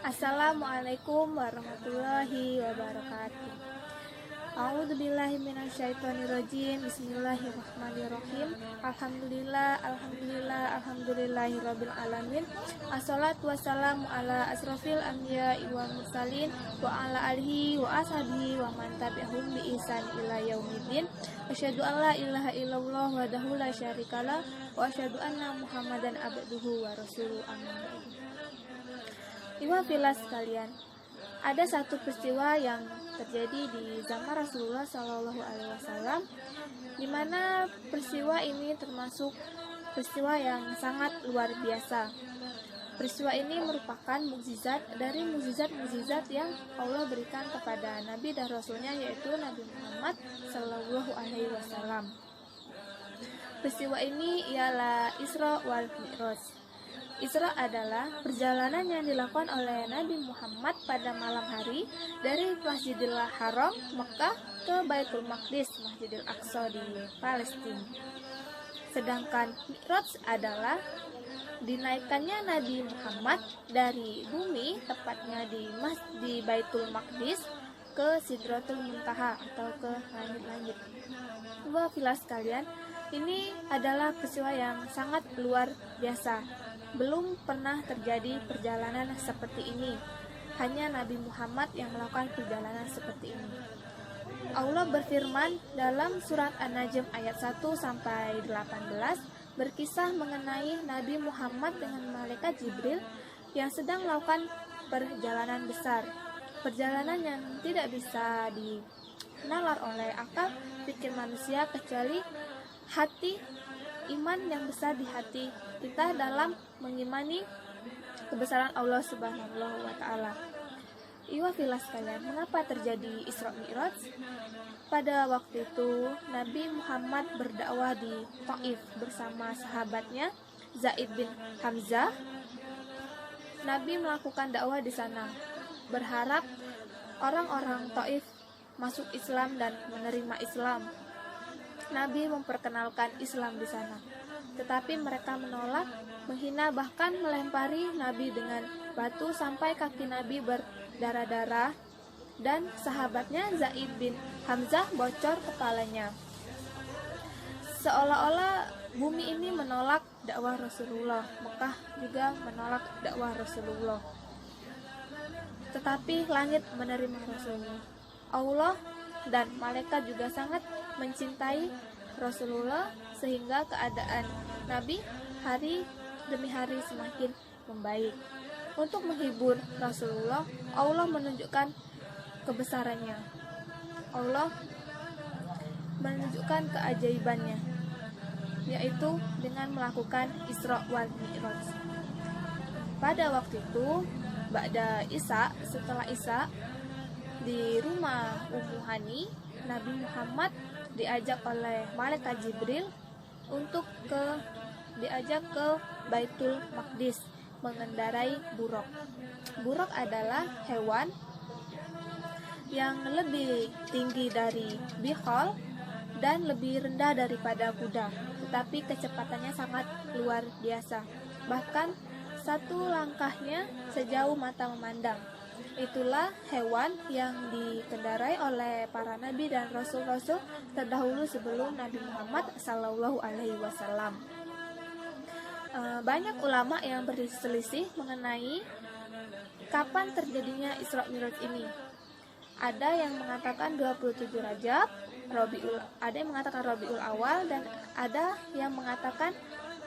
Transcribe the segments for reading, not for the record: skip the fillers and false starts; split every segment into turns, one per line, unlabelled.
Assalamualaikum warahmatullahi wabarakatuh. A'udzubillahi minasyaitonirrajim. Bismillahirrahmanirrahim. Alhamdulillahirabbil alamin. Assalatu wassalamu ala asrofil anbiya'i wal mursalin wa ala alihi wa ashabihi wa man tabi'ahum bi ihsan ila yaumiddin. Asyhadu an la ilaha illallah wahdahu la syarikalah wa asyhadu anna Muhammadan abduhu wa rasuluhu. Amin. Ibu filas sekalian, ada satu peristiwa yang terjadi di zaman Rasulullah Shallallahu Alaihi Wasallam, di mana peristiwa ini termasuk peristiwa yang sangat luar biasa. Peristiwa ini merupakan mukjizat dari mukjizat-mukjizat yang Allah berikan kepada Nabi dan Rasulnya, yaitu Nabi Muhammad Shallallahu Alaihi Wasallam. Peristiwa ini ialah Isra wal Mi'raj. Isra adalah perjalanan yang dilakukan oleh Nabi Muhammad pada malam hari dari Masjidil Haram, Mekah ke Baitul Maqdis, Masjidil Aqsa di Palestina. Sedangkan Mi'raj adalah dinaikkannya Nabi Muhammad dari bumi, tepatnya di Baitul Maqdis, ke Sidratul Muntaha atau ke langit-langit. Dua filas sekalian, ini adalah peristiwa yang sangat luar biasa. Belum pernah terjadi perjalanan seperti ini. Hanya Nabi Muhammad yang melakukan perjalanan seperti ini. Allah berfirman dalam surat An-Najm ayat 1-18 berkisah mengenai Nabi Muhammad dengan malaikat Jibril yang sedang melakukan perjalanan besar. Perjalanan yang tidak bisa dinalar oleh akal pikir manusia kecuali hati iman yang besar di hati kita dalam mengimani kebesaran Allah Subhanahu wa Ta'ala. Iwa filas kalian, mengapa terjadi Isra Mi'raj? Pada waktu itu Nabi Muhammad berdakwah di Taif bersama sahabatnya Zaid bin Hamzah. Nabi melakukan dakwah di sana, berharap orang-orang Taif masuk Islam dan menerima Islam. Nabi memperkenalkan Islam di sana, tetapi mereka menolak, menghina, bahkan melempari Nabi dengan batu sampai kaki Nabi berdarah-darah dan sahabatnya Zaid bin Hamzah bocor kepalanya. Seolah-olah bumi ini menolak dakwah Rasulullah, Mekah juga menolak dakwah Rasulullah. Tetapi langit menerima Rasulullah. Allah dan malaikat juga sangat mencintai Rasulullah sehingga keadaan Nabi hari demi hari semakin membaik. Untuk menghibur Rasulullah, Allah menunjukkan kebesarannya. Allah menunjukkan keajaibannya, yaitu dengan melakukan Isra wal Mi'raj. Pada waktu itu, ba'da Isya, setelah Isya, di rumah Ummu Hani, Nabi Muhammad diajak oleh malaikat Jibril untuk diajak ke Baitul Maqdis mengendarai buraq. Buraq adalah hewan yang lebih tinggi dari bihol dan lebih rendah daripada kuda, tetapi kecepatannya sangat luar biasa. Bahkan satu langkahnya sejauh mata memandang. Itulah hewan yang dikendarai oleh para nabi dan rasul-rasul terdahulu sebelum Nabi Muhammad Sallallahu Alaihi Wasallam. Banyak ulama yang berselisih mengenai kapan terjadinya Isra Mi'raj ini. Ada yang mengatakan 27 Rajab, ada yang mengatakan Rabiul Awal, dan ada yang mengatakan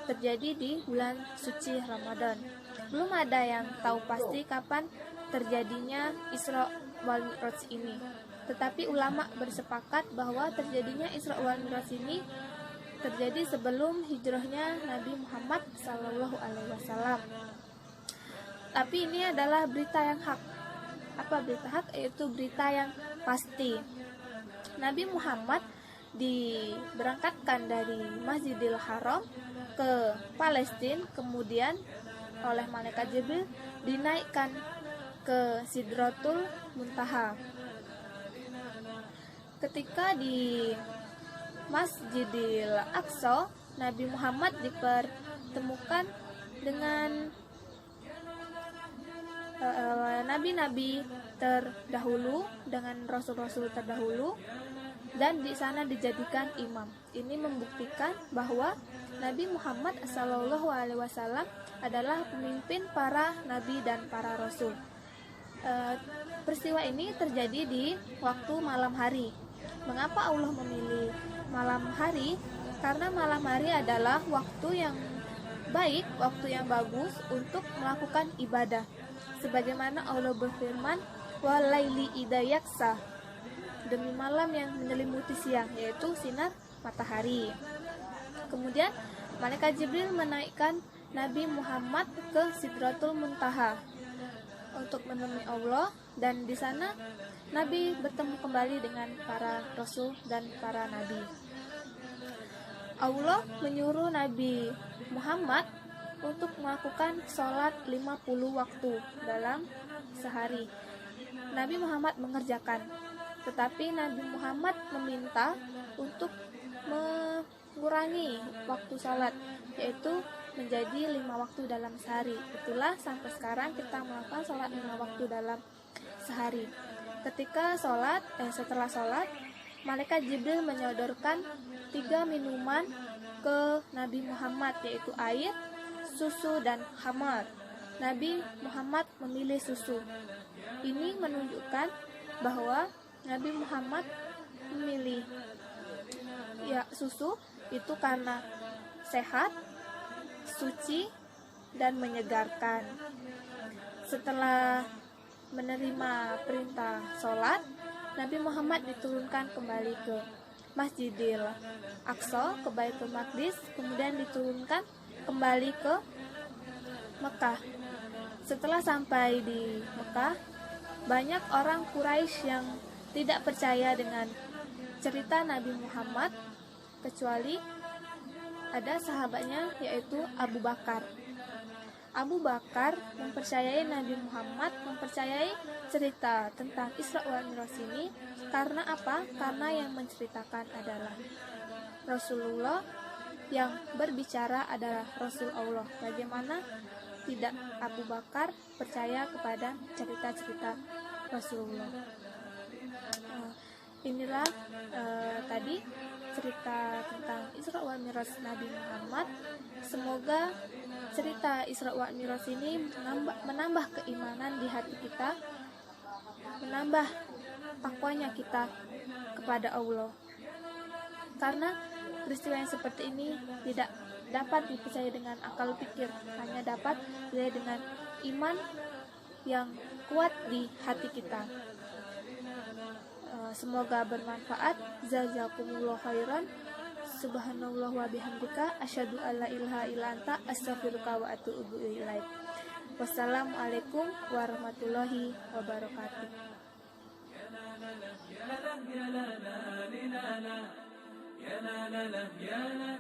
terjadi di bulan suci Ramadan. Belum ada yang tahu pasti kapan terjadinya Isra wal Mi'raj ini. Tetapi ulama bersepakat bahwa terjadinya Isra wal Mi'raj ini terjadi sebelum hijrahnya Nabi Muhammad Sallallahu Alaihi Wasallam. Tapi ini adalah berita yang hak. Apa berita hak? Yaitu berita yang pasti. Nabi Muhammad diberangkatkan dari Masjidil Haram ke Palestina, kemudian oleh malaikat Jibril dinaikkan ke Sidratul Muntaha. Ketika di Masjidil Aqsa, Nabi Muhammad dipertemukan dengan nabi-nabi terdahulu, dengan rasul-rasul terdahulu, dan di sana dijadikan imam. Ini membuktikan bahwa Nabi Muhammad SAW adalah pemimpin para nabi dan para rasul. Peristiwa ini terjadi di waktu malam hari. Mengapa Allah memilih malam hari? Karena malam hari adalah waktu yang baik, waktu yang bagus untuk melakukan ibadah. Sebagaimana Allah berfirman, "Walaili idza yaksa", demi malam yang menyelimuti siang, yaitu sinar matahari. Kemudian malaikat Jibril menaikkan Nabi Muhammad ke Sidratul Muntaha untuk menemui Allah, dan di sana Nabi bertemu kembali dengan para rasul dan para nabi. Allah menyuruh Nabi Muhammad untuk melakukan sholat 50 waktu dalam sehari. Nabi Muhammad mengerjakan, tetapi Nabi Muhammad meminta untuk mengurangi waktu sholat, yaitu menjadi 5 waktu dalam sehari. Itulah sampai sekarang kita melakukan sholat 5 waktu dalam sehari. Ketika setelah sholat, malaikat Jibril menyodorkan 3 minuman ke Nabi Muhammad, yaitu air, susu, dan khamar. Nabi Muhammad memilih susu. Ini menunjukkan bahwa Nabi Muhammad memilih susu itu karena sehat, suci, dan menyegarkan. Setelah menerima perintah sholat, Nabi Muhammad diturunkan kembali ke Masjidil Aqsa, ke Baitul Maqdis, kemudian diturunkan kembali ke Mekah. Setelah sampai di Mekah, banyak orang Quraisy yang tidak percaya dengan cerita Nabi Muhammad, kecuali ada sahabatnya, yaitu Abu Bakar. Abu Bakar mempercayai Nabi Muhammad, mempercayai cerita tentang Isra wal Mi'raj ini. Karena apa? Karena yang menceritakan adalah Rasulullah, yang berbicara adalah Rasul Allah. Bagaimana tidak Abu Bakar percaya kepada cerita-cerita Rasulullah? Inilah tadi cerita tentang Isra wal Mi'raj Nabi Muhammad. Semoga cerita Isra wal Mi'raj ini menambah keimanan di hati kita, menambah takwanya kita kepada Allah. Karena peristiwa yang seperti ini tidak dapat dipercaya dengan akal pikir, hanya dapat dipercaya dengan iman yang kuat di hati kita. Semoga bermanfaat. Jazakumullah khairan. Subhanallah wa bihamdika, asyhadu alla ilaha illa anta, astaghfiruka wa atubu ilaik. Wassalamualaikum warahmatullahi wabarakatuh. Ya la la la la la la, ya la la la, ya la.